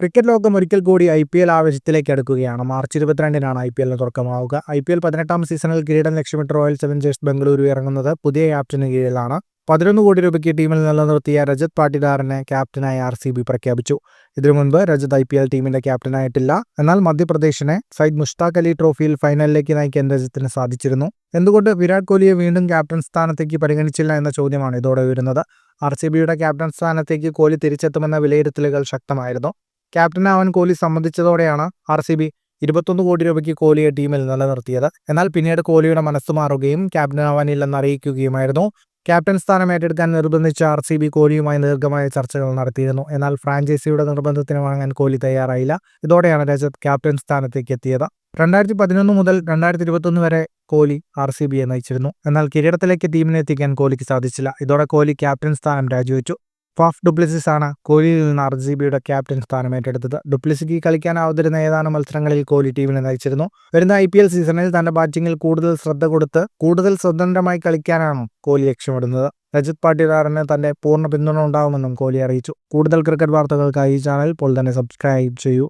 Cricket ലോകം ഒരിക്കൽ കൂടി IPL ആവേശത്തിലേക്ക് അടുക്കുകയാണ്. മാർച്ച് 22-നാണ് IPL തുടക്കമാവുക. IPL 18-ാം സീസണിൽ കിരീടം ലക്ഷ്യമിട്ട് റോയൽ ചലഞ്ചേഴ്സ് ബംഗളൂരു ഇറങ്ങുന്നത് പുതിയ ക്യാപ്റ്റന് കീഴിലാണ്. 11 കോടി രൂപയ്ക്ക് ടീമിൽ നിലനിർത്തിയ രജത് പാട്ടിദാറിനെ ക്യാപ്റ്റനായി RCB പ്രഖ്യാപിച്ചു. ഇതിനു മുൻപ് രജത് IPL ടീമിന്റെ ക്യാപ്റ്റനായിട്ടില്ല. എന്നാൽ മധ്യപ്രദേശിനെ സയ്യിദ് മുഷ്താഖ് അലി ട്രോഫിയിൽ ഫൈനലിലേക്ക് നയിക്കാൻ രജത്തിന് സാധിച്ചിരുന്നു. എന്തുകൊണ്ട് വിരാട് കോഹ്ലിയെ വീണ്ടും ക്യാപ്റ്റൻ സ്ഥാനത്തേക്ക് പരിഗണിച്ചില്ല എന്ന ചോദ്യമാണ് ഇതോടെ ഉയരുന്നത്. RCBയുടെ ക്യാപ്റ്റൻ സ്ഥാനത്തേക്ക് കോഹ്ലി തിരിച്ചെത്തുമെന്ന വിലയിരുത്തലുകൾ ശക്തമായിരുന്നു. ക്യാപ്റ്റനാവാൻ കോഹ്ലി സമ്മതിച്ചതോടെയാണ് RCB 21 കോടി രൂപയ്ക്ക് കോഹ്ലിയെ ടീമിൽ നിലനിർത്തിയത്. എന്നാൽ പിന്നീട് കോഹ്ലിയുടെ മനസ്സ് മാറുകയും ക്യാപ്റ്റനാവാനില്ലെന്ന് അറിയിക്കുകയുമായിരുന്നു. ക്യാപ്റ്റൻ സ്ഥാനം ഏറ്റെടുക്കാൻ നിർബന്ധിച്ച RCB കോഹ്ലിയുമായി ദീർഘമായ ചർച്ചകൾ നടത്തിയിരുന്നു. എന്നാൽ ഫ്രാഞ്ചൈസിയുടെ നിർബന്ധത്തിന് വഴങ്ങാൻ കോഹ്ലി തയ്യാറായില്ല. ഇതോടെയാണ് രജത് ക്യാപ്റ്റൻ സ്ഥാനത്തേക്ക് എത്തിയത്. 2011 മുതൽ 2021 വരെ കോഹ്ലി RCBയെ നയിച്ചിരുന്നു. എന്നാൽ കിരീടത്തിലേക്ക് ടീമിനെ എത്തിക്കാൻ കോഹ്ലിക്ക് സാധിച്ചില്ല. ഇതോടെ കോഹ്ലി ക്യാപ്റ്റൻ സ്ഥാനം രാജിവെച്ചു. ഫാഫ് ഡുപ്ലസിസ് ആണ് കോഹ്ലിയിൽ നിന്ന് RCBയുടെ ക്യാപ്റ്റൻ സ്ഥാനം ഏറ്റെടുത്തത്. ഡുപ്ലസിക്ക് കളിക്കാനാവാതിരുന്ന ഏതാനും മത്സരങ്ങളിൽ കോഹ്ലി ടീമിനെ നയിച്ചിരുന്നു. വരുന്ന IPL സീസണിൽ തന്റെ ബാറ്റിംഗിൽ കൂടുതൽ ശ്രദ്ധ കൊടുത്ത് കൂടുതൽ സ്വതന്ത്രമായി കളിക്കാനാണ് കോഹ്ലി ലക്ഷ്യമിടുന്നത്. രജത് പാട്ടിദാറിന് തന്റെ പൂർണ്ണ പിന്തുണ ഉണ്ടാവുമെന്നും കോഹ്ലി അറിയിച്ചു. കൂടുതൽ ക്രിക്കറ്റ് വാർത്തകൾക്കായി ഈ ചാനൽ ഇപ്പോൾ തന്നെ സബ്സ്ക്രൈബ് ചെയ്യൂ.